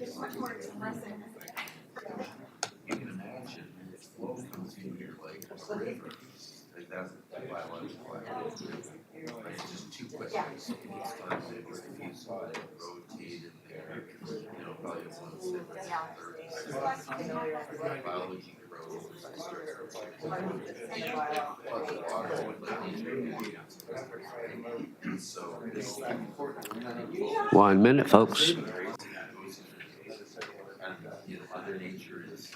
You can imagine if flow comes in here like a river, like that's biological activity. Right? It's just too quick. It starts to diffuse, rotate in there. Probably it's one second, third. Biology grows, it starts to plus the water and so this is important. 1 minute, folks. Mother Nature is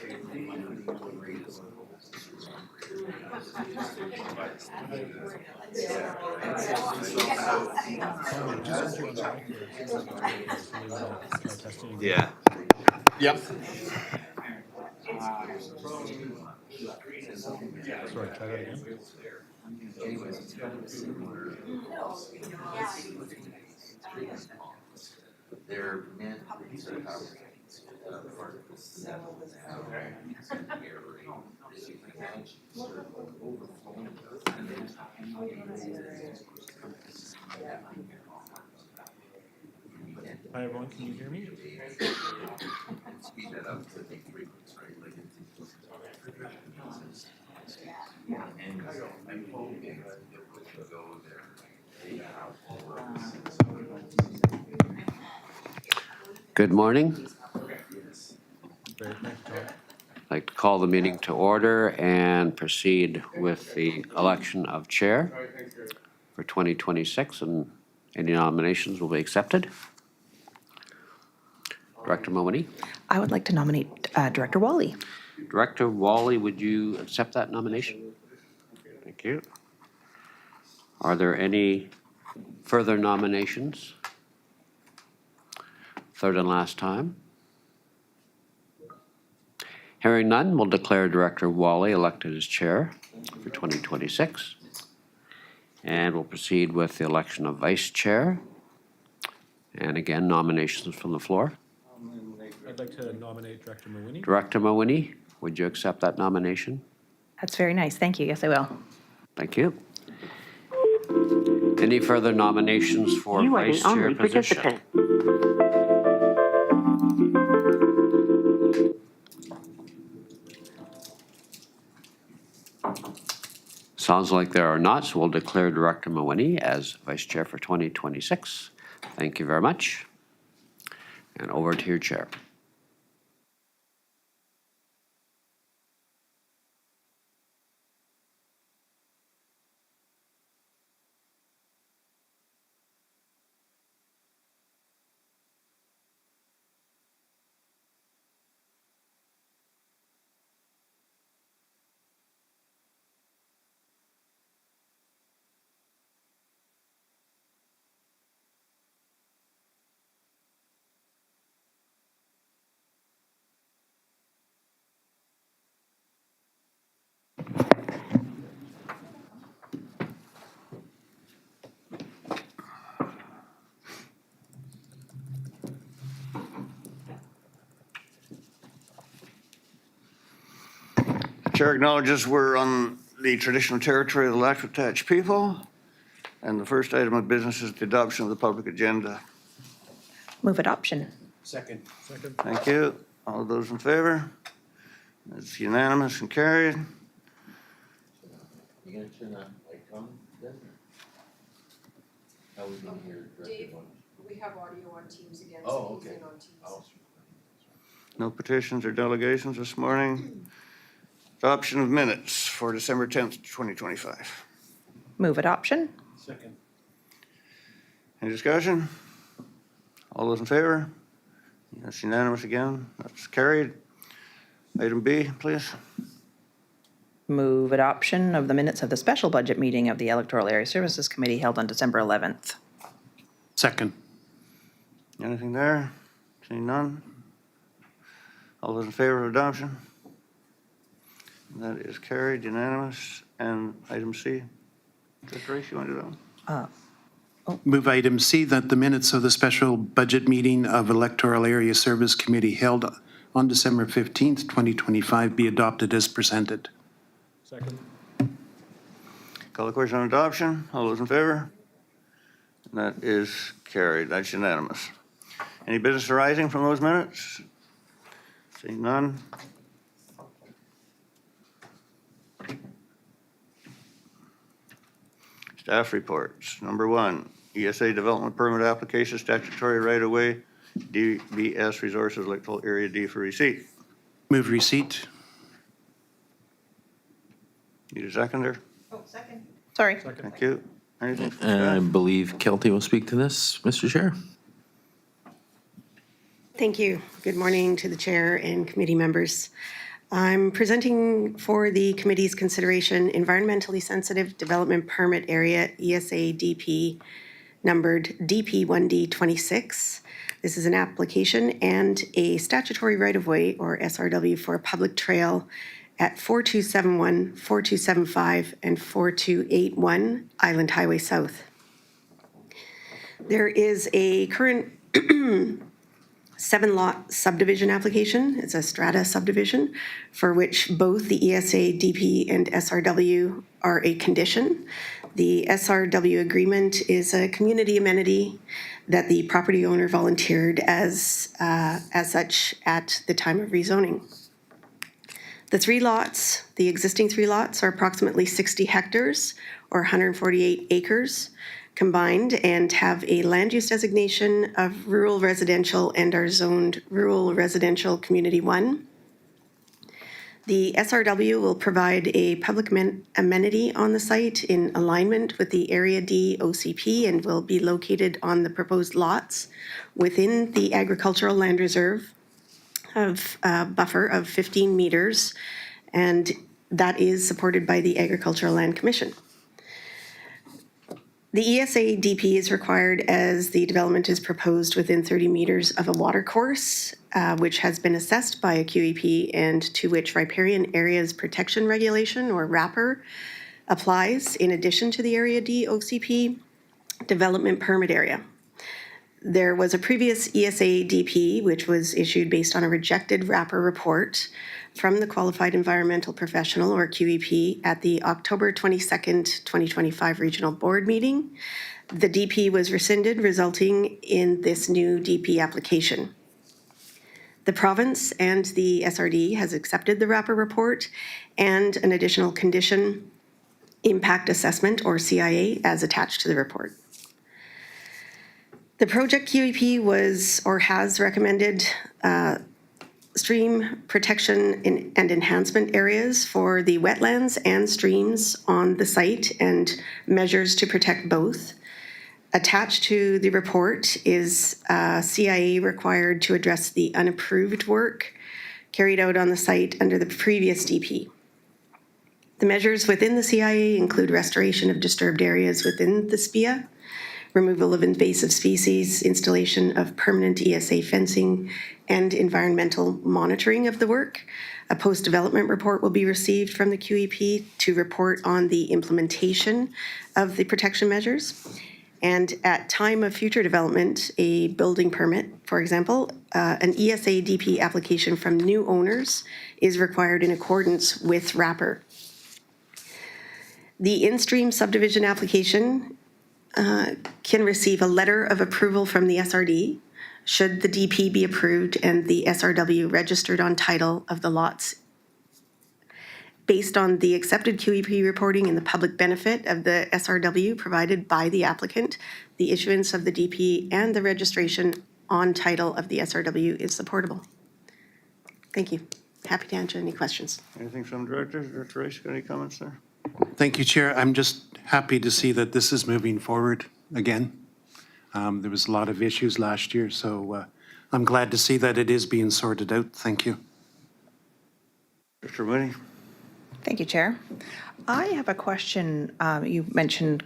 Yeah. Yep. Sorry, try that again. anyways, it's kind of a similar. They're meant to have particles settle down in the air, as you can imagine, sort of overflowing. And then Hi everyone, can you hear me? speed that up to the frequency, right? Like and I'm hoping it will go there. Good morning. Great, thanks, Tom. I'd like to call the meeting to order and proceed with the election of chair for 2026, and any nominations will be accepted. Director Mooney. I would like to nominate Director Wally. Director Wally, would you accept that nomination? Thank you. Are there any further nominations? Third and last time. Hearing none, we'll declare Director Wally elected as chair for 2026. And we'll proceed with the election of vice chair. And again, nominations from the floor. I'd like to nominate Director Mawini. Director Mawini, would you accept that nomination? That's very nice. Thank you. Yes, I will. Thank you. Any further nominations for You are the vice chair only position? participant. Sounds like there are not, so we'll declare Director Mawini as vice chair for 2026. Thank you very much. And over to your chair. Chair acknowledges we're on the traditional territory of the Lakota people. And the first item of business is the adoption of the public agenda. Move adoption. Second. Thank you. All those in favor? It's unanimous and carried. You gonna turn that mic on then? How are we gonna hear Director Dave, Mawini? we have audio on Teams again, Oh, so he's okay. in on Teams. Oh. No petitions or delegations this morning. Adoption of minutes for December 10th, 2025. Move adoption. Second. Any discussion? All those in favor? That's unanimous again. That's carried. Item B, please. Move adoption of the minutes of the special budget meeting of the Electoral Area Services Committee held on December 11th. Second. Anything there? Seeing none? All those in favor of adoption? That is carried, unanimous. And item C. Director Race, you want to do that one? Move item C, that the minutes of the special budget meeting of Electoral Area Service Committee held on December 15th, 2025 be adopted as presented. Second. Call the question on adoption. All those in favor? That is carried. That's unanimous. Any business arising from those minutes? Seeing none. Staff reports. Number 1, ESA Development Permit Application, Statutory Right-of-Way, DBS Resources, Electoral Area D for receipt. Move receipt. Need a seconder? Sorry. Thank you. Anything from I staff? believe Kelty will speak to this, Mr. Chair. Thank you. Good morning to the chair and committee members. I'm presenting for the committee's consideration environmentally sensitive development permit area ESA DP numbered DP1D 26. This is an application and a statutory right-of-way or SRW for a public trail at 4271, 4275, and 4281 Island Highway South. There is a current 7-lot subdivision application. It's a strata subdivision for which both the ESA, DP, and SRW are a condition. The SRW agreement is a community amenity that the property owner volunteered as such at the time of rezoning. The 3 lots, the existing 3 lots are approximately 60 hectares or 148 acres combined and have a land use designation of rural residential and are zoned rural residential community 1. The SRW will provide a public amenity on the site in alignment with the Area D OCP and will be located on the proposed lots within the agricultural land reserve of a buffer of 15 meters, and that is supported by the Agricultural Land Commission. The ESA DP is required as the development is proposed within 30 meters of a water course, which has been assessed by a QEP and to which riparian areas protection regulation or RAPR applies in addition to the Area D OCP development permit area. There was a previous ESA DP, which was issued based on a rejected RAPR report from the Qualified Environmental Professional, or QEP, at the October 22nd, 2025 Regional Board meeting. The DP was rescinded, resulting in this new DP application. The province and the SRD has accepted the RAPR report and an additional condition impact assessment, or CIA, as attached to the report. The project QEP was or has recommended stream protection and enhancement areas for the wetlands and streams on the site and measures to protect both. Attached to the report is CIA required to address the unapproved work carried out on the site under the previous DP. The measures within the CIA include restoration of disturbed areas within the SPIA, removal of invasive species, installation of permanent ESA fencing, and environmental monitoring of the work. A post-development report will be received from the QEP to report on the implementation of the protection measures. And at time of future development, a building permit, for example, an ESA DP application from new owners is required in accordance with RAPR. The in-stream subdivision application can receive a letter of approval from the SRD should the DP be approved and the SRW registered on title of the lots. Based on the accepted QEP reporting and the public benefit of the SRW provided by the applicant, the issuance of the DP and the registration on title of the SRW is supportable. Thank you. Happy to answer any questions. Anything from directors? Director Rice, got any comments there? Thank you, Chair. I'm just happy to see that this is moving forward again. There was a lot of issues last year, so I'm glad to see that it is being sorted out. Thank you. Director Winnie? Thank you, Chair. I have a question. You mentioned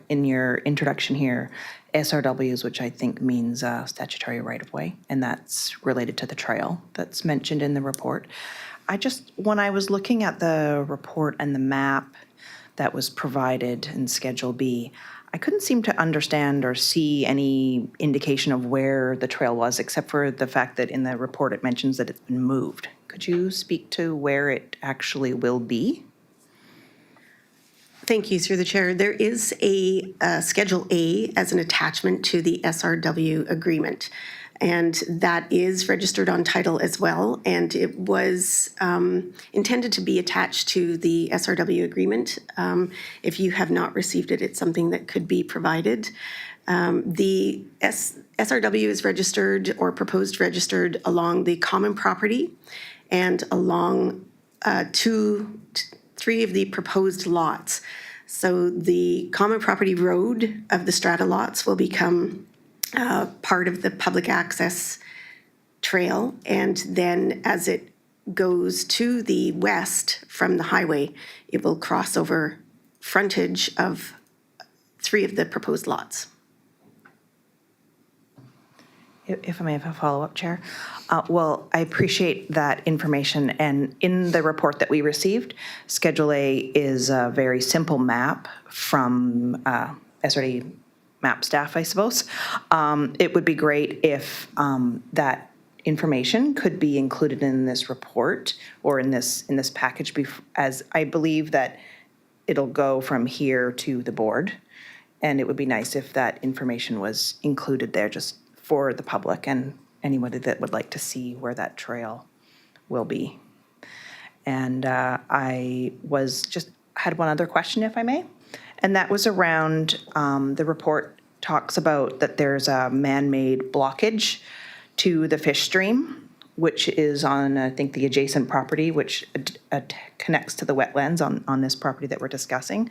in your introduction here SRWs, which I think means statutory right-of-way, and that's related to the trail that's mentioned in the report. When I was looking at the report and the map that was provided in Schedule B, I couldn't seem to understand or see any indication of where the trail was, except for the fact that in the report it mentions that it's been moved. Could you speak to where it actually will be? Thank you, through the chair. There is a Schedule A as an attachment to the SRW agreement. and that is registered on title as well. And it was intended to be attached to the SRW agreement. If you have not received it, it's something that could be provided. The SRW is registered or proposed registered along the common property and along three of the proposed lots. So the common property road of the strata lots will become part of the public access trail. And then as it goes to the west from the highway, it will cross over frontage of three of the proposed lots. If I may have a follow-up, Chair. Well, I appreciate that information, and in the report that we received, Schedule A is a very simple map from SRD map staff, I suppose. It would be great if that information could be included in this report or in this package, as I believe that it'll go from here to the board, and it would be nice if that information was included there just for the public and anybody that would like to see where that trail will be. And I had one other question, if I may, and that was around the report talks about that there's a man-made blockage to the fish stream, which is on, I think, the adjacent property, which connects to the wetlands on this property that we're discussing.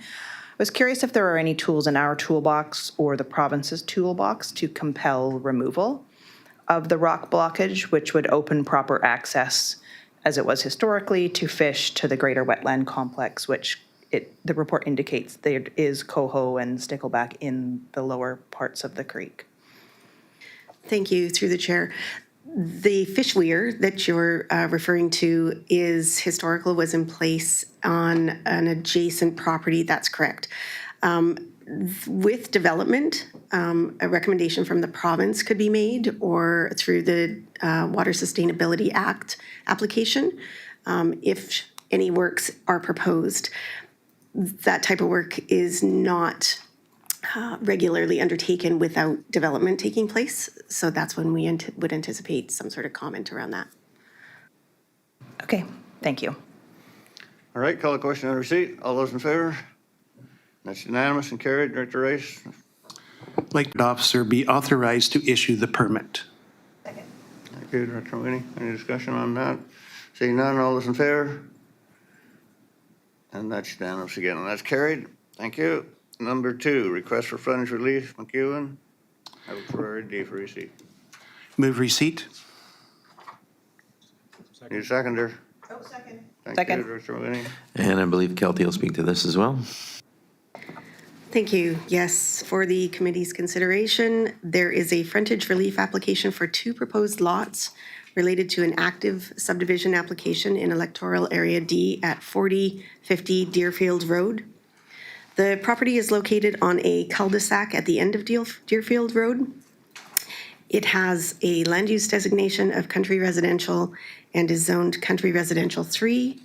I was curious if there are any tools in our toolbox or the province's toolbox to compel removal of the rock blockage, which would open proper access, as it was historically, to fish to the greater wetland complex, which the report indicates there is coho and stickleback in the lower parts of the creek. Thank you, through the chair. The fish weir that you're referring to is historical, was in place on an adjacent property. That's correct. With development, a recommendation from the province could be made, or through the Water Sustainability Act application, if any works are proposed. That type of work is not regularly undertaken without development taking place. So that's when we would anticipate some sort of comment around that. Okay, thank you. All right, call the question on receipt. All those in favor? That's unanimous and carried. Director Rice? Like the officer be authorized to issue the permit. Thank you, Director Winnie. Any discussion on that? Seeing none, all those in favor? And that's unanimous again, and that's carried. Thank you. Number 2, request for frontage relief, McEwen. I look for a D for receipt. Move receipt. Need a seconder? Oh, second. Thank Second. you, Director Winnie. And I believe Kelty will speak to this as well. Thank you. Yes, for the committee's consideration, there is a frontage relief application for 2 proposed lots related to an active subdivision application in Electoral Area D at 4050 Deerfield Road. The property is located on a cul-de-sac at the end of Deerfield Road. It has a land use designation of country residential and is zoned country residential 3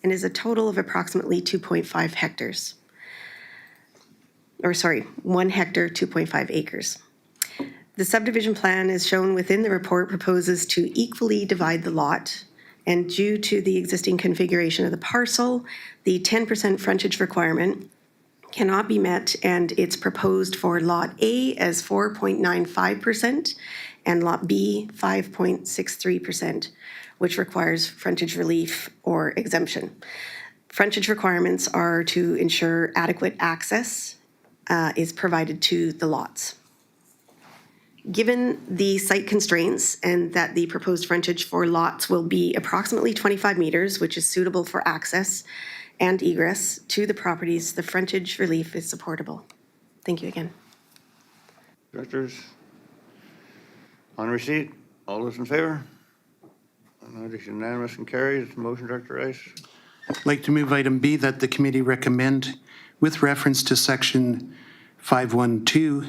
and is a total of approximately 2.5 hectares. 1 hectare, 2.5 acres. The subdivision plan as shown within the report proposes to equally divide the lot, and due to the existing configuration of the parcel, the 10% frontage requirement cannot be met, and it's proposed for Lot A as 4.95% and Lot B 5.63%, which requires frontage relief or exemption. Frontage requirements are to ensure adequate access is provided to the lots. Given the site constraints and that the proposed frontage for lots will be approximately 25 meters, which is suitable for access and egress to the properties, the frontage relief is supportable. Thank you again. Directors? On receipt, all those in favor? And that is unanimous and carried. Motion, Director Rice. I'd like to move item B, that the committee recommend, with reference to section 512,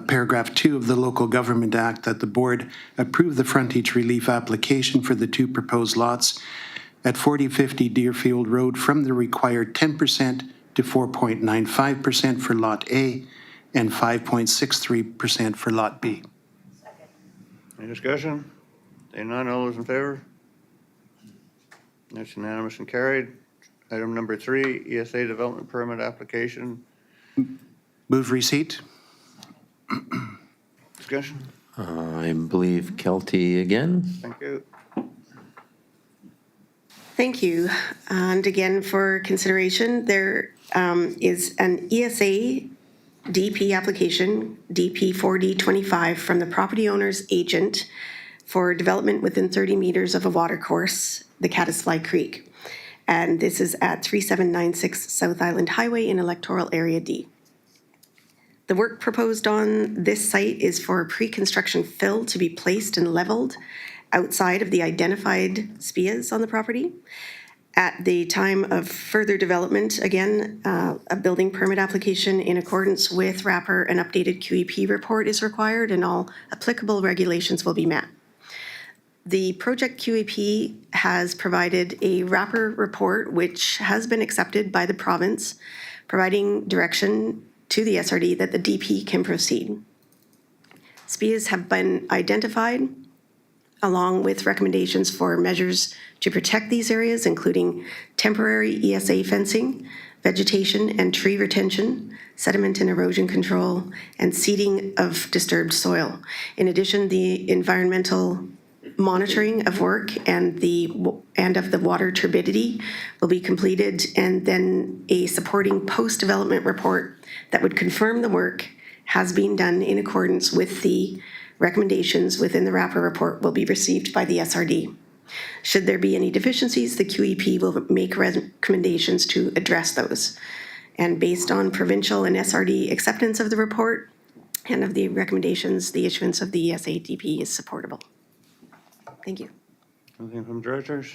paragraph 2 of the Local Government Act, that the board approve the frontage relief application for the 2 proposed lots at 4050 Deerfield Road from the required 10% to 4.95% for Lot A and 5.63% for Lot B. Any discussion? Seeing none, all those in favor? That's unanimous and carried. Item number 3, ESA development permit application. Move receipt. Discussion? I believe Kelty again. Thank you. Thank you. And again, for consideration, there is an ESA DP application, DP 4D25, from the property owner's agent for development within 30 meters of a watercourse, the Caddisfly Creek. And this is at 3796 South Island Highway in Electoral Area D. The work proposed on this site is for pre-construction fill to be placed and leveled outside of the identified spias on the property. At the time of further development, again, a building permit application in accordance with wrapper and updated QEP report is required, and all applicable regulations will be met. The project QEP has provided a wrapper report which has been accepted by the province, providing direction to the SRD that the DP can proceed. SPIAs have been identified along with recommendations for measures to protect these areas, including temporary ESA fencing, vegetation and tree retention, sediment and erosion control, and seeding of disturbed soil. In addition, the environmental monitoring of work and of the water turbidity will be completed, and then a supporting post-development report that would confirm the work has been done in accordance with the recommendations within the wrapper report will be received by the SRD. Should there be any deficiencies, the QEP will make recommendations to address those. And based on provincial and SRD acceptance of the report and of the recommendations, the issuance of the ESA-DP is supportable. Thank you. Anything from directors?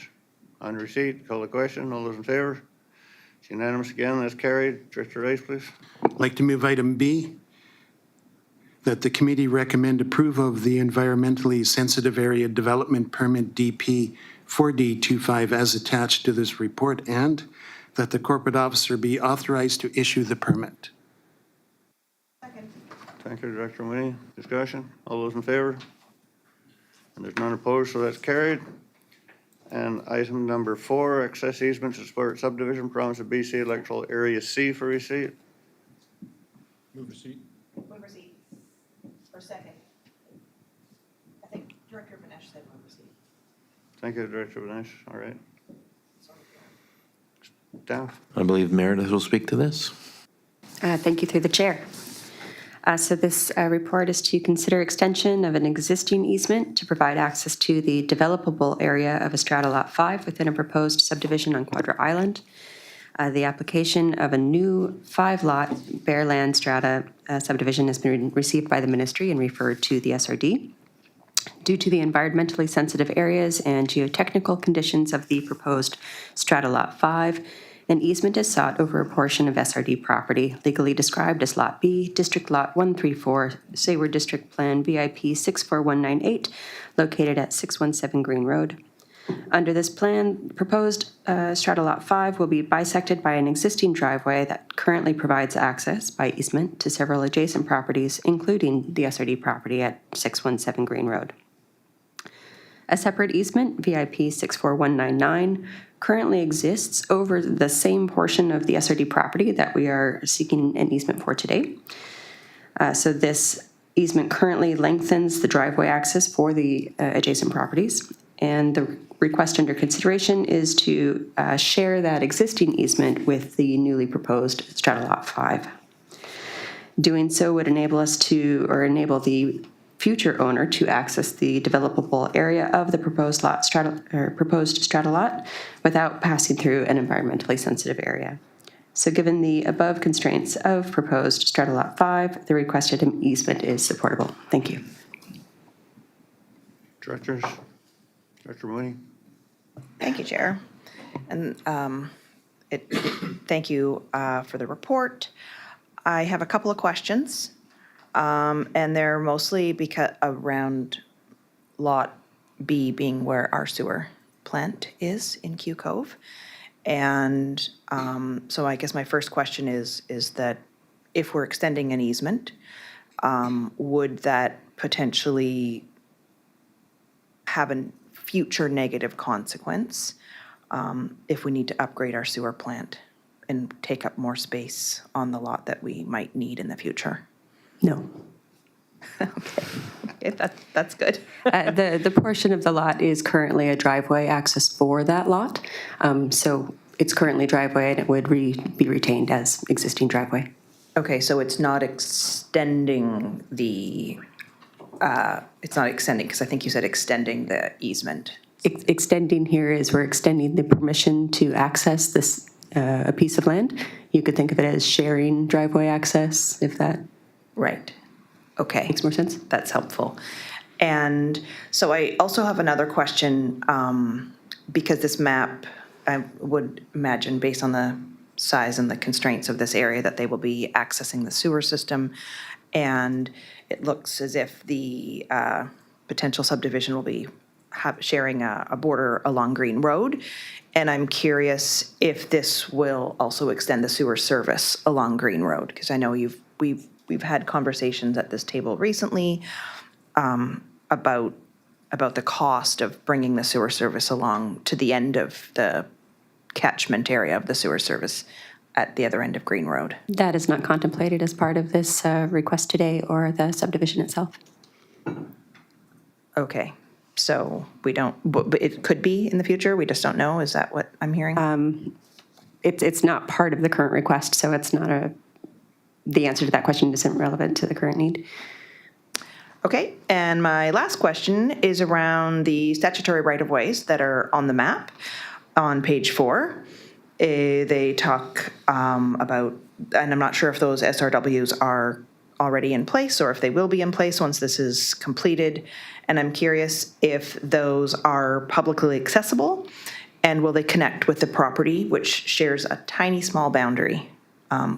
On receipt, call the question. All those in favor? It's unanimous again. That's carried. Director Rice, please. I'd like to move item B, that the committee recommend approval of the environmentally sensitive area development permit DP 4D25 as attached to this report, and that the corporate officer be authorized to issue the permit. Thank you, Director Winnie. Discussion? All those in favor? And there's none opposed, so that's carried. And item number 4, access easement to support subdivision, province of BC, electoral area C for receipt. Move receipt. Move receipt. Or second. I think Director Benesh said move receipt. Thank you, Director Benesh. All right. Staff? I believe Meredith will speak to this. Thank you through the chair. So this report is to consider extension of an existing easement to provide access to the developable area of Estrada Lot 5 within a proposed subdivision on Quadra Island. The application of a new 5-lot bare land strata subdivision has been received by the ministry and referred to the SRD. Due to the environmentally sensitive areas and geotechnical conditions of the proposed strata Lot 5, an easement is sought over a portion of SRD property, legally described as Lot B, District Lot 134, Sayward District Plan VIP 64198, located at 617 Green Road. Under this plan, proposed strata Lot 5 will be bisected by an existing driveway that currently provides access by easement to several adjacent properties, including the SRD property at 617 Green Road. A separate easement, VIP 64199, currently exists over the same portion of the SRD property that we are seeking an easement for today. So this easement currently lengthens the driveway access for the adjacent properties, and the request under consideration is to share that existing easement with the newly proposed strata Lot 5. Doing so would enable us to, or enable the future owner to access the developable area of the proposed strata lot without passing through an environmentally sensitive area. So given the above constraints of proposed strata Lot 5, the requested easement is supportable. Thank you. Directors? Director Mooney? Thank you, Chair. And thank you for the report. I have a couple of questions, and they're mostly because around Lot B being where our sewer plant is in Q Cove. And so I guess my first question is that if we're extending an easement, would that potentially have a future negative consequence if we need to upgrade our sewer plant and take up more space on the lot that we might need in the future. No. Okay, that's good. The portion of the lot is currently a driveway access for that lot. So it's currently driveway and it would be retained as existing driveway. Okay, so it's not extending because I think you said extending the easement. Extending here is we're extending the permission to access this, a piece of land. You could think of it as sharing driveway access, if that Right. Okay. makes more sense. That's helpful. And so I also have another question, because this map, I would imagine, based on the size and the constraints of this area, that they will be accessing the sewer system. And it looks as if the potential subdivision will be sharing a border along Green Road. And I'm curious if this will also extend the sewer service along Green Road, because I know we've had conversations at this table recently about the cost of bringing the sewer service along to the end of the catchment area of the sewer service at the other end of Green Road. That is not contemplated as part of this request today or the subdivision itself. Okay, so we don't, but it could be in the future, we just don't know, is that what I'm hearing? It's not part of the current request, so it's not the answer to that question isn't relevant to the current need. Okay, and my last question is around the statutory right-of-ways that are on the map on page 4. They talk about, and I'm not sure if those SRWs are already in place or if they will be in place once this is completed. And I'm curious if those are publicly accessible and will they connect with the property, which shares a tiny small boundary,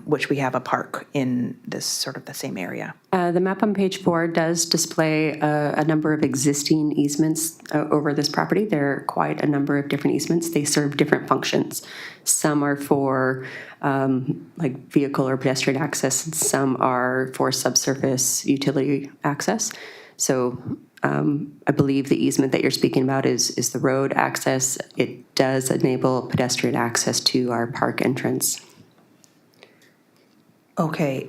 which we have a park in this sort of the same area. The map on page 4 does display a number of existing easements over this property. There are quite a number of different easements. They serve different functions. Some are for like vehicle or pedestrian access, and some are for subsurface utility access. So I believe the easement that you're speaking about is the road access. It does enable pedestrian access to our park entrance. Okay,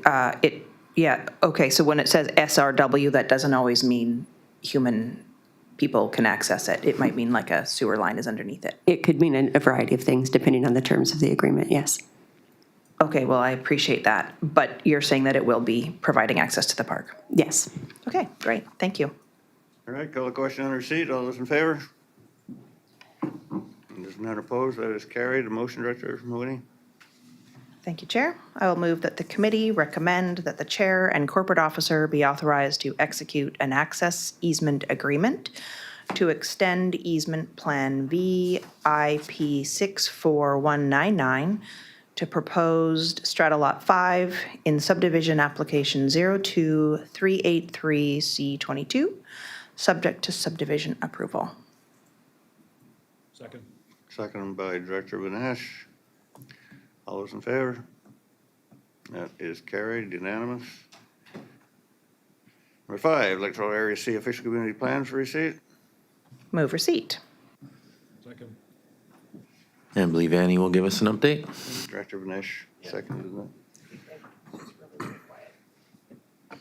okay, so when it says SRW, that doesn't always mean people can access it. It might mean like a sewer line is underneath it. It could mean a variety of things depending on the terms of the agreement, yes. Okay, well, I appreciate that, but you're saying that it will be providing access to the park. Yes. Okay, great, thank you. All right, call the question on receipt. All those in favor? And there's none opposed. That is carried. The motion, Director Mooney. Thank you, Chair. I will move that the committee recommend that the chair and corporate officer be authorized to execute an access easement agreement to extend easement plan VIP 64199 to proposed strata lot 5 in subdivision application 02383C22, subject to subdivision approval. Second. Seconded by Director Benesh. All those in favor? That is carried, unanimous. Number 5, Electoral Area C official community plans for receipt. Move receipt. Second. And I believe Annie will give us an update. Director Benesh, seconded, isn't it?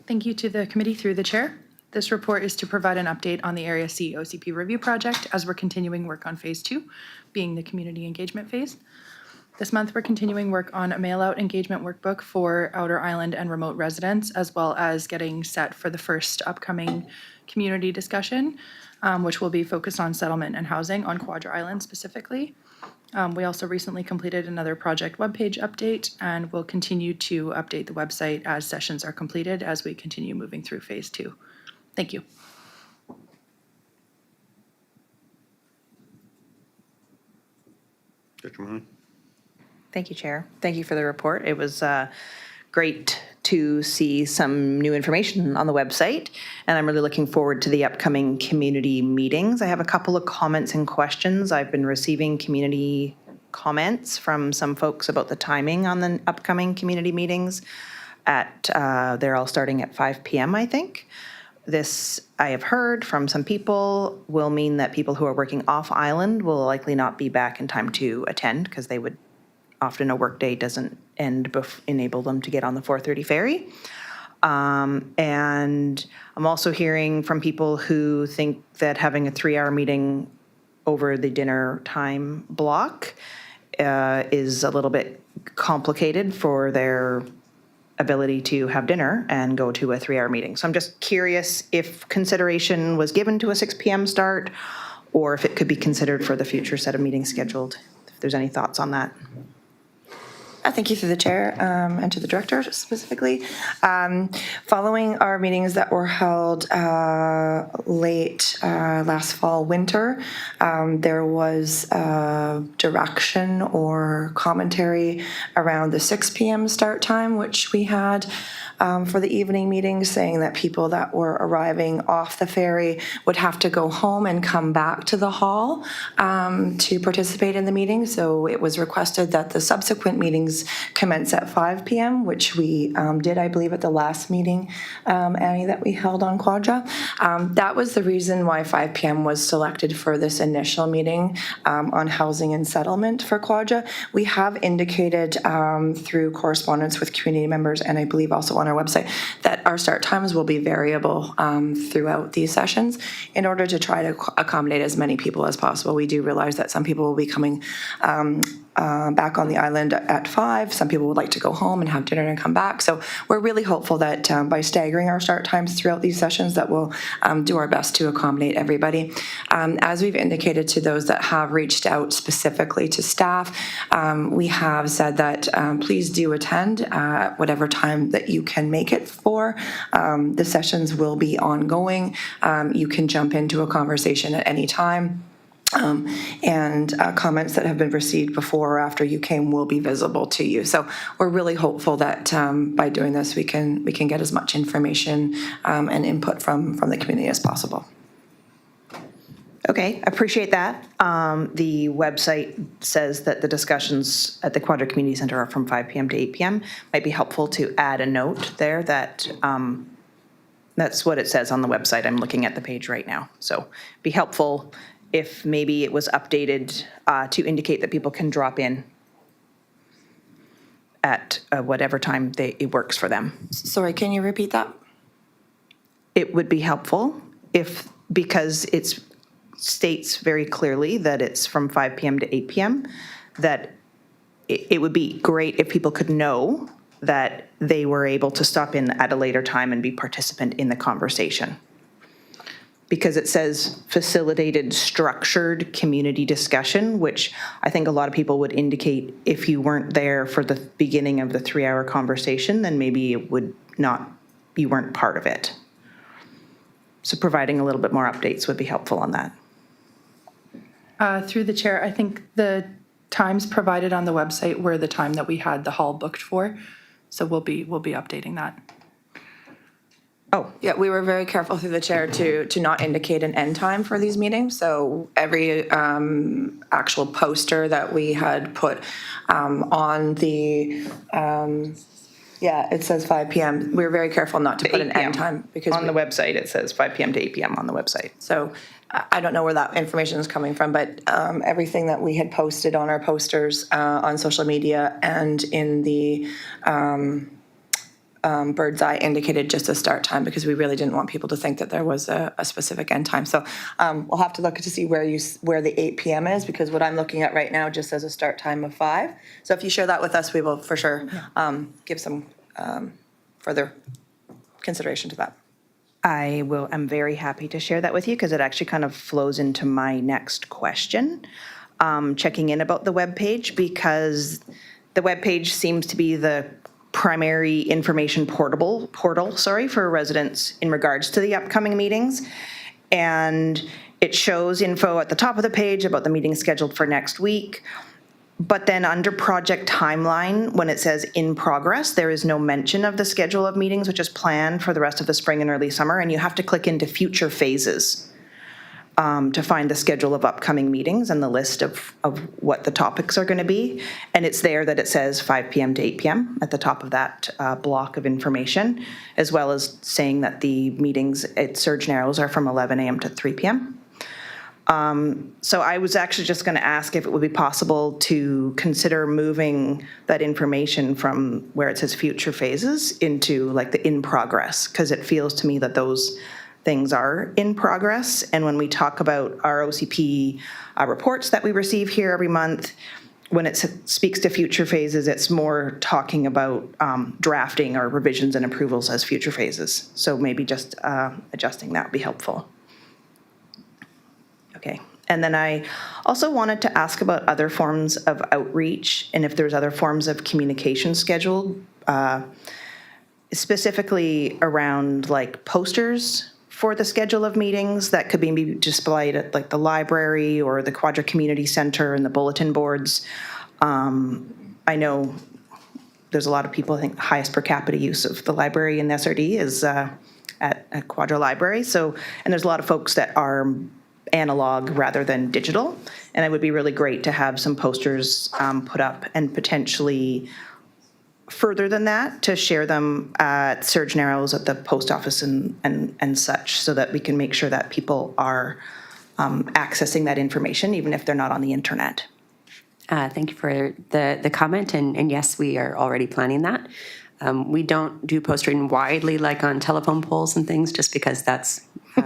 Thank you to the committee through the chair. This report is to provide an update on the Area C OCP review project as we're continuing work on phase 2, being the community engagement phase. This month, we're continuing work on a mail-out engagement workbook for Outer Island and remote residents, as well as getting set for the first upcoming community discussion, which will be focused on settlement and housing on Quadra Island specifically. We also recently completed another project webpage update, and we'll continue to update the website as sessions are completed as we continue moving through phase 2. Thank you. Director Mooney. Thank you, Chair. Thank you for the report. It was great to see some new information on the website, and I'm really looking forward to the upcoming community meetings. I have a couple of comments and questions. I've been receiving community comments from some folks about the timing on the upcoming community meetings. They're all starting at 5 p.m., I think. This, I have heard from some people, will mean that people who are working off island will likely not be back in time to attend because they would, often a workday doesn't enable them to get on the 4:30 ferry. And I'm also hearing from people who think that having a 3-hour meeting over the dinner time block is a little bit complicated for their ability to have dinner and go to a 3-hour meeting. So I'm just curious if consideration was given to a 6 p.m. start, or if it could be considered for the future set of meetings scheduled. If there's any thoughts on that. Thank you through the chair and to the director specifically. Following our meetings that were held late last fall, winter, there was direction or commentary around the 6 p.m. start time, which we had for the evening meetings, saying that people that were arriving off the ferry would have to go home and come back to the hall to participate in the meeting. So it was requested that the subsequent meetings commence at 5 p.m., which we did, I believe, at the last meeting, Annie, that we held on Quadra. That was the reason why 5 p.m. was selected for this initial meeting on housing and settlement for Quadra. We have indicated through correspondence with community members, and I believe also on our website, that our start times will be variable throughout these sessions in order to try to accommodate as many people as possible. We do realize that some people will be coming back on the island at 5. Some people would like to go home and have dinner and come back. So we're really hopeful that by staggering our start times throughout these sessions, that we'll do our best to accommodate everybody. As we've indicated to those that have reached out specifically to staff, we have said that please do attend at whatever time that you can make it for. The sessions will be ongoing. You can jump into a conversation at any time. And comments that have been received before or after you came will be visible to you. So we're really hopeful that by doing this, we can get as much information and input from the community as possible. Okay, appreciate that. The website says that the discussions at the Quadra Community Center are from 5 p.m. to 8 p.m. Might be helpful to add a note there that that's what it says on the website. I'm looking at the page right now. So be helpful if maybe it was updated to indicate that people can drop in at whatever time it works for them. Sorry, can you repeat that? It would be helpful because it states very clearly that it's from 5 p.m. to 8 p.m., that it would be great if people could know that they were able to stop in at a later time and be participant in the conversation. Because it says facilitated structured community discussion, which I think a lot of people would indicate if you weren't there for the beginning of the 3-hour conversation, then maybe it would not, you weren't part of it. So providing a little bit more updates would be helpful on that. Through the chair, I think the times provided on the website were the time that we had the hall booked for. So we'll be updating that. Oh, yeah, we were very careful through the chair to not indicate an end time for these meetings. So every actual poster that we had put on the, it says 5 p.m. We were very careful not to put an end time because on the website it says 5 p.m. to 8 p.m. on the website. So I don't know where that information is coming from, but everything that we had posted on our posters on social media and in the bird's eye indicated just a start time because we really didn't want people to think that there was a specific end time. So we'll have to look to see where the 8 p.m. is, because what I'm looking at right now just says a start time of 5. So if you share that with us, we will for sure give some further consideration to that. I'm very happy to share that with you because it actually kind of flows into my next question. Checking in about the webpage, because the webpage seems to be the primary information portal for residents in regards to the upcoming meetings. And it shows info at the top of the page about the meeting scheduled for next week. But then under project timeline, when it says in progress, there is no mention of the schedule of meetings, which is planned for the rest of the spring and early summer. And you have to click into future phases to find the schedule of upcoming meetings and the list of what the topics are going to be. And it's there that it says 5 p.m. to 8 p.m. at the top of that block of information, as well as saying that the meetings at Surge Narrows are from 11 a.m. to 3 p.m. So I was actually just going to ask if it would be possible to consider moving that information from where it says future phases into like the in progress, because it feels to me that those things are in progress. And when we talk about our OCP reports that we receive here every month, when it speaks to future phases, it's more talking about drafting or revisions and approvals as future phases. So maybe just adjusting that would be helpful. Okay. And then I also wanted to ask about other forms of outreach and if there's other forms of communication scheduled, specifically around like posters for the schedule of meetings that could be displayed at like the library or the Quadra Community Center and the bulletin boards. I know there's a lot of people, I think highest per capita use of the library in SRD is at Quadra Library. So, and there's a lot of folks that are analog rather than digital. And it would be really great to have some posters put up and potentially further than that to share them at Surge Narrows at the post office and such, so that we can make sure that people are accessing that information even if they're not on the internet. Thank you for the comment, and yes, we are already planning that. We don't do postering widely like on telephone poles and things, just because that's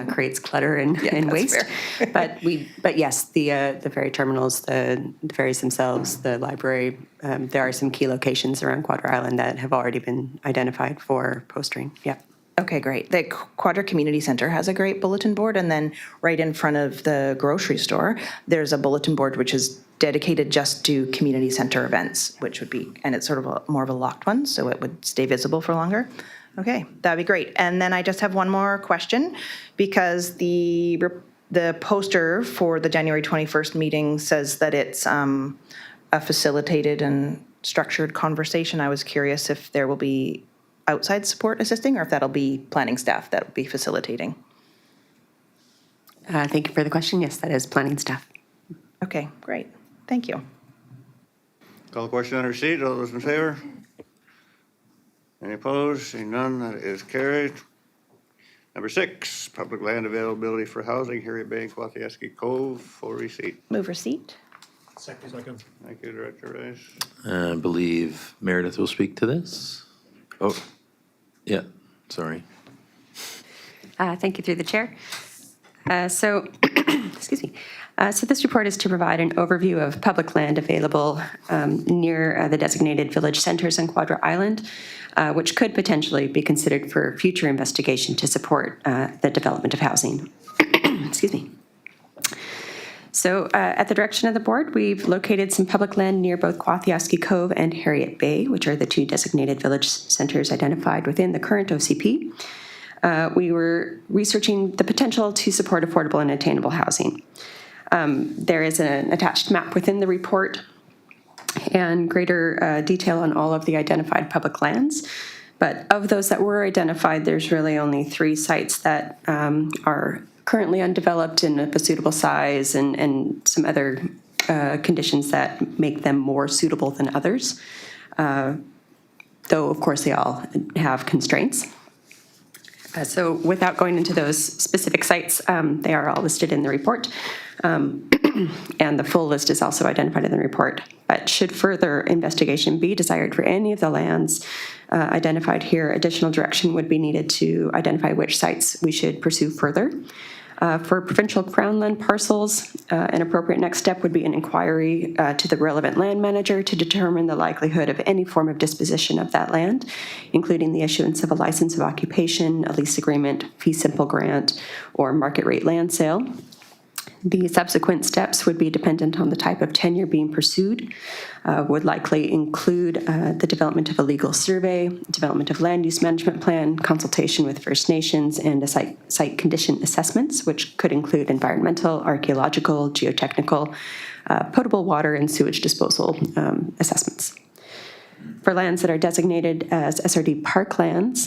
creates clutter and waste. But yes, the ferry terminals, the ferries themselves, the library, there are some key locations around Quadra Island that have already been identified for postering. Yeah. Okay, great. The Quadra Community Center has a great bulletin board, and then right in front of the grocery store, there's a bulletin board which is dedicated just to community center events, which would be, and it's sort of more of a locked one, so it would stay visible for longer. Okay, that'd be great. And then I just have one more question, because the poster for the January 21st meeting says that it's a facilitated and structured conversation. I was curious if there will be outside support assisting, or if that'll be planning staff that will be facilitating. Thank you for the question. Yes, that is planning staff. Okay, great. Thank you. Call the question under seat. All those in favor? Any opposed? Seeing none, that is carried. Number 6, public land availability for housing, Harriet Bay and Kwathiaski Cove, for receipt. Move receipt. Second. Thank you, Director Rice. I believe Meredith will speak to this. Oh, yeah, sorry. Thank you through the chair. Excuse me. So this report is to provide an overview of public land available near the designated village centers on Quadra Island, which could potentially be considered for future investigation to support the development of housing. Excuse me. So at the direction of the board, we've located some public land near both Kwathiaski Cove and Harriet Bay, which are the 2 designated village centers identified within the current OCP. We were researching the potential to support affordable and attainable housing. There is an attached map within the report and greater detail on all of the identified public lands. But of those that were identified, there's really only 3 sites that are currently undeveloped and of a suitable size, and some other conditions that make them more suitable than others. Though, of course, they all have constraints. So without going into those specific sites, they are all listed in the report. And the full list is also identified in the report. But should further investigation be desired for any of the lands identified here, additional direction would be needed to identify which sites we should pursue further. For provincial crown land parcels, an appropriate next step would be an inquiry to the relevant land manager to determine the likelihood of any form of disposition of that land, including the issuance of a license of occupation, a lease agreement, fee simple grant, or market rate land sale. The subsequent steps would be dependent on the type of tenure being pursued, would likely include the development of a legal survey, development of land use management plan, consultation with First Nations, and a site condition assessments, which could include environmental, archaeological, geotechnical, potable water, and sewage disposal assessments. For lands that are designated as SRD parklands,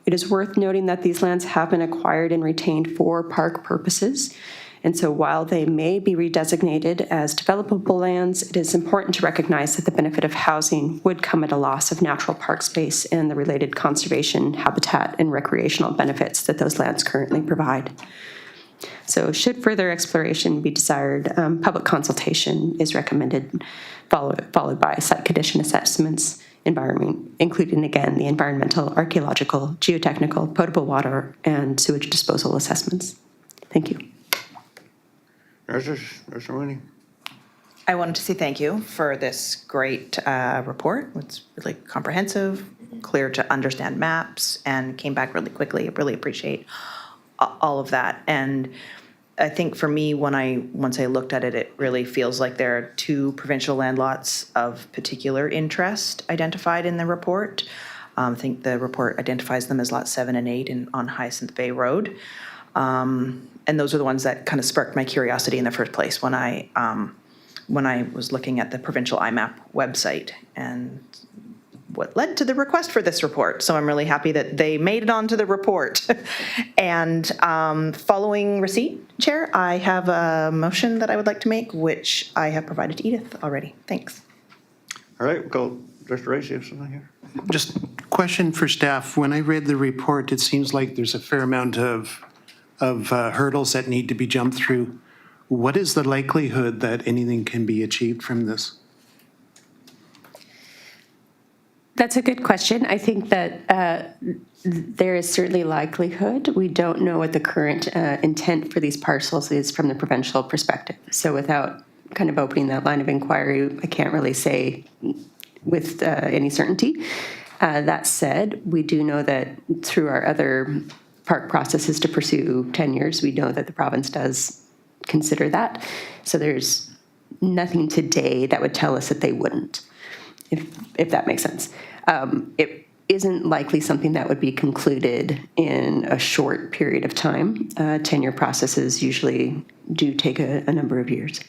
it is worth noting that these lands have been acquired and retained for park purposes, And so while they may be redesignated as developable lands, it is important to recognize that the benefit of housing would come at a loss of natural park space and the related conservation, habitat, and recreational benefits that those lands currently provide. So should further exploration be desired, public consultation is recommended, followed by site condition assessments, environment, including again the environmental, archaeological, geotechnical, potable water, and sewage disposal assessments. Thank you. Director Mooney? I wanted to say thank you for this great report. It's really comprehensive, clear to understand maps, and came back really quickly. I really appreciate all of that. And I think for me, once I looked at it, it really feels like there are 2 provincial land lots of particular interest identified in the report. I think the report identifies them as lots 7 and 8 on Hyacinth Bay Road. And those are the ones that kind of sparked my curiosity in the first place when I was looking at the provincial IMAP website and what led to the request for this report. So I'm really happy that they made it onto the report. And following receipt, Chair, I have a motion that I would like to make, which I have provided to Edith already. Thanks. All right, we'll call Director Rice, you have something here? Just question for staff. When I read the report, it seems like there's a fair amount of hurdles that need to be jumped through. What is the likelihood that anything can be achieved from this? That's a good question. I think that there is certainly likelihood. We don't know what the current intent for these parcels is from the provincial perspective. So without kind of opening that line of inquiry, I can't really say with any certainty. That said, we do know that through our other park processes to pursue tenures, we know that the province does consider that. So there's nothing today that would tell us that they wouldn't, if that makes sense. It isn't likely something that would be concluded in a short period of time. Tenure processes usually do take a number of years.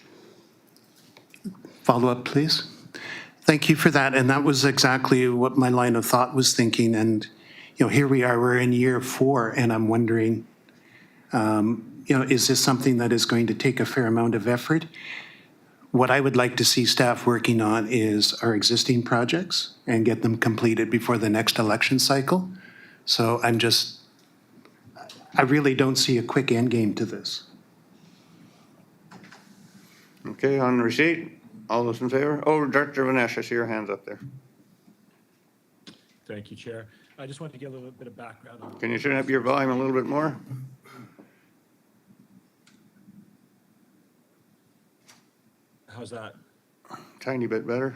Follow up, please. Thank you for that. And that was exactly what my line of thought was thinking. And, here we are, we're in year 4, and I'm wondering, is this something that is going to take a fair amount of effort? What I would like to see staff working on is our existing projects and get them completed before the next election cycle. So I really don't see a quick end game to this. Okay, on receipt, all those in favor? Oh, Director Vanesh, I see your hands up there. Thank you, Chair. I just wanted to give a little bit of background on. Can you turn up your volume a little bit more? How's that? Tiny bit better.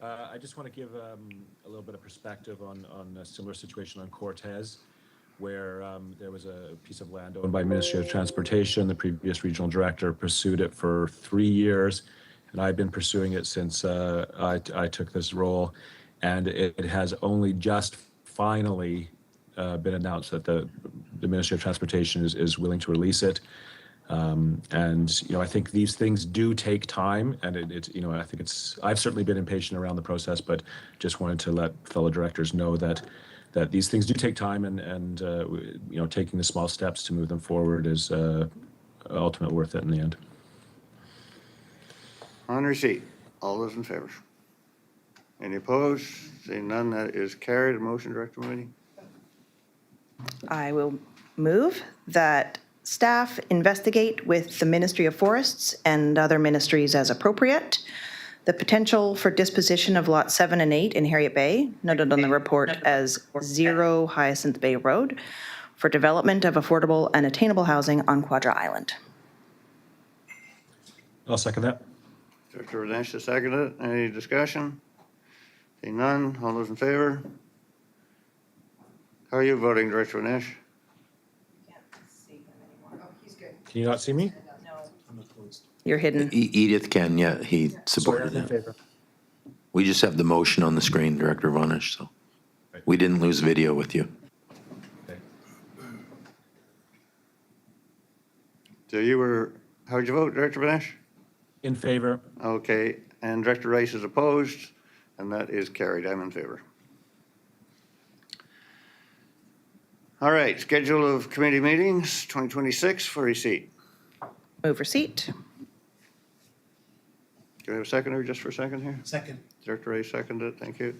I just want to give a little bit of perspective on a similar situation on Cortez, where there was a piece of land owned by Ministry of Transportation. The previous regional director pursued it for 3 years, and I've been pursuing it since I took this role. And it has only just finally been announced that the Ministry of Transportation is willing to release it. And I think these things do take time, and I think I've certainly been impatient around the process, but just wanted to let fellow directors know that these things do take time, and taking the small steps to move them forward is ultimately worth it in the end. On receipt, all those in favor? Any opposed? Seeing none, that is carried. Motion, Director Mooney. I will move that staff investigate with the Ministry of Forests and other ministries as appropriate the potential for disposition of Lot 7 and 8 in Harriet Bay, noted on the report as 0 Hyacinth Bay Road, for development of affordable and attainable housing on Quadra Island. I'll second that. Director Vanesh has seconded it. Any discussion? Seeing none, all those in favor? How are you voting, Director Vanesh? Can you not see me? You're hidden. Edith can, yeah, he Sorry, supported I'm in it. favor. We just have the motion on the screen, Director Vonish, so we didn't lose video with you. Okay. So how'd you vote, Director Vanesh? In favor. Okay, and Director Rice is opposed, and that is carried. I'm in favor. All right, schedule of committee meetings, 2026 for receipt. Move receipt. Do we have a seconder just for a second here? Second. Director Ray seconded it, thank you.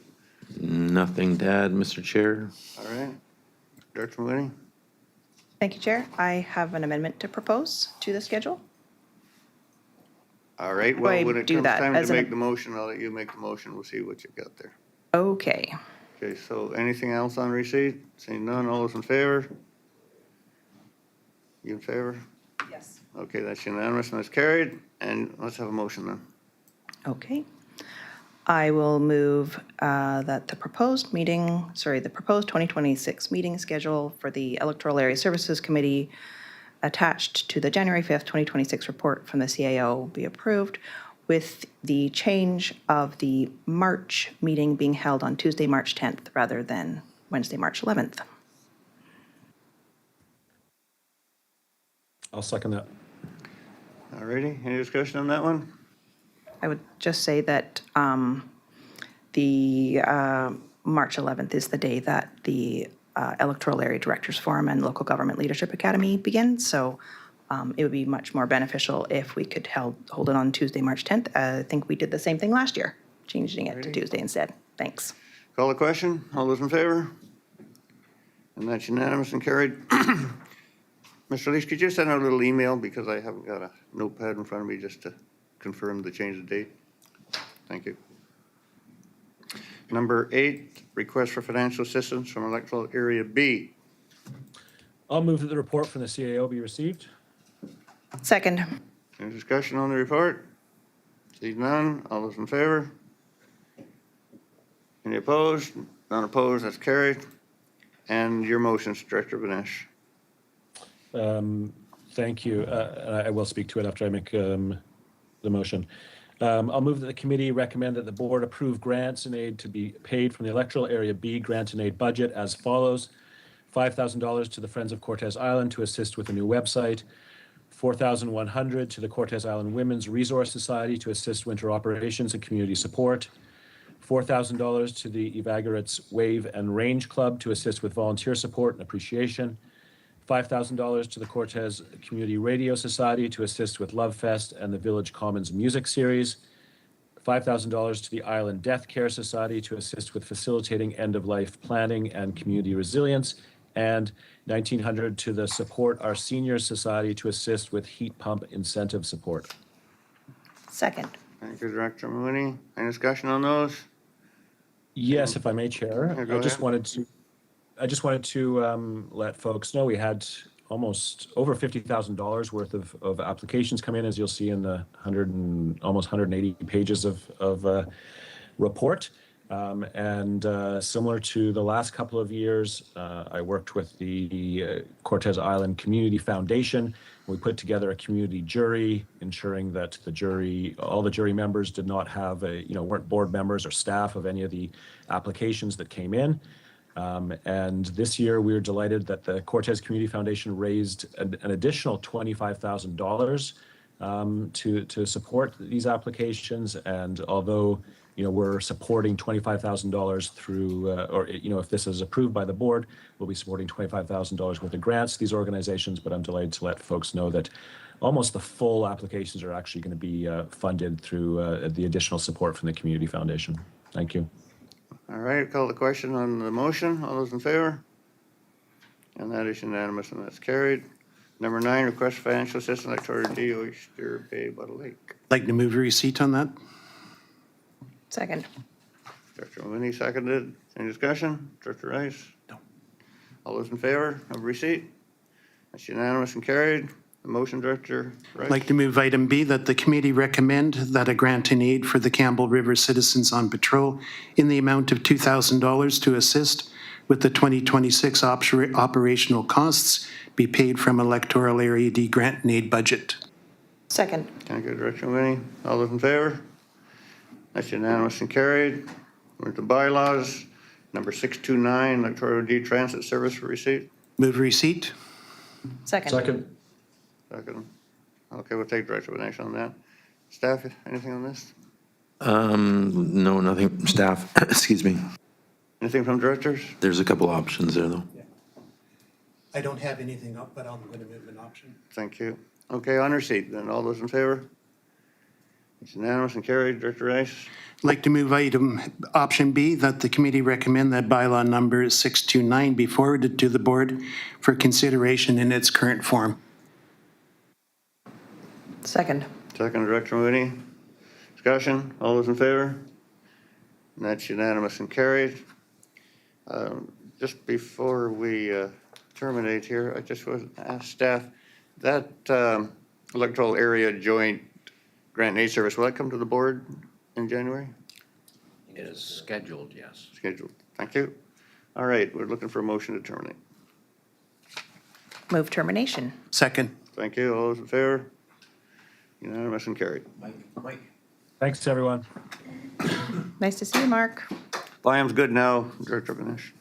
Nothing to add, Mr. Chair. All right. Director Mooney? Thank you, Chair. I have an amendment to propose to the schedule. All right, I well, when it do comes that time as to an- make the motion, I'll let you make the motion, we'll see what you got there. Okay. Okay, so anything else on receipt? Seeing none, all those in favor? You in favor? Yes. Okay, that's unanimous and that's carried, and let's have a motion then. Okay. I will move that the proposed 2026 meeting schedule for the Electoral Area Services Committee attached to the January 5th, 2026 report from the CAO be approved with the change of the March meeting being held on Tuesday, March 10th rather than Wednesday, March 11th. I'll second that. All righty, any discussion on that one? I would just say that the March 11th is the day that the Electoral Area Directors Forum and Local Government Leadership Academy begins. So it would be much more beneficial if we could hold it on Tuesday, March 10th. I think we did the same thing last year, changing it to Tuesday instead. Thanks. Call the question, all those in favor? And that's unanimous and carried. Mr. Leach, could you send out a little email, because I haven't got a notepad in front of me, just to confirm the change of date? Thank you. Number 8, request for financial assistance from Electoral Area B. I'll move that the report from the CAO be received. Second. Any discussion on the report? Seeing none, all those in favor? Any opposed? None opposed, that's carried. And your motions, Director Benesh. Thank you. I will speak to it after I make the motion. I'll move that the committee recommend that the board approve grants and aid to be paid from the Electoral Area B grant and aid budget as follows. $5,000 to the Friends of Cortes Island to assist with a new website. $4,100 to the Cortes Island Women's Resource Society to assist winter operations and community support. $4,000 to the Evagorets Wave and Range Club to assist with volunteer support and appreciation. $5,000 to the Cortes Community Radio Society to assist with Love Fest and the Village Commons Music Series. $5,000 to the Island Death Care Society to assist with facilitating end-of-life planning and community resilience. And $1,900 to the Support Our Seniors Society to assist with heat pump incentive support. Second. Thank you, Director Mooney. Any discussion on those? Yes, if I may, Chair. Yeah, go I just ahead. wanted to let folks know we had almost over $50,000 worth of applications come in, as you'll see in the almost 180 pages of report. And similar to the last couple of years, I worked with the Cortes Island Community Foundation. We put together a community jury, ensuring that all the jury members did not have weren't board members or staff of any of the applications that came in. And this year, we were delighted that the Cortes Community Foundation raised an additional $25,000 to support these applications. And although we're supporting $25,000 through, if this is approved by the board, we'll be supporting $25,000 worth of grants to these organizations. But I'm delighted to let folks know that almost the full applications are actually going to be funded through the additional support from the Community Foundation. Thank you. All right, call the question on the motion. All those in favor? And that is unanimous and that's carried. Number 9, request for financial assistance, Electoral D, Oyster Bay, Bottle Lake. Like to move a receipt on that? Second. Director Mooney seconded. Any discussion? Director Rice? No. All those in favor of receipt? That's unanimous and carried. The motion, Director Rice? Like to move item B, that the committee recommend that a grant in aid for the Campbell River Citizens on Patrol in the amount of $2,000 to assist with the 2026 operational costs be paid from Electoral Area D grant and aid budget. Second. Thank you, Director Mooney. All those in favor? That's unanimous and carried. We're to bylaws. Number 629, Electoral D Transit Service for receipt. Move receipt. Second. Second. Second. Okay, we'll take director of action on that. Staff, anything on this? No, nothing. Staff, excuse me. Anything from directors? There's a couple options there, though. I don't have anything up, but I'm going to move an option. Thank you. Okay, on receipt, then all those in favor? It's unanimous and carried. Director Rice? I'd like to move item option B, that the committee recommend that bylaw number 629 be forwarded to the board for consideration in its current form. Second. Second, Director Mooney. Discussion, all those in favor? And that's unanimous and carried. Just before we terminate here, I just was ask staff, that electoral area joint grant and aid service, will that come to the board in January? It is scheduled, yes. Scheduled. Thank you. All right, we're looking for a motion to terminate. Move termination. Second. Thank you. All those in favor? Unanimous and carried. Mike. Thanks, everyone. Nice to see you, Mark. Volume's good now, Director Benish.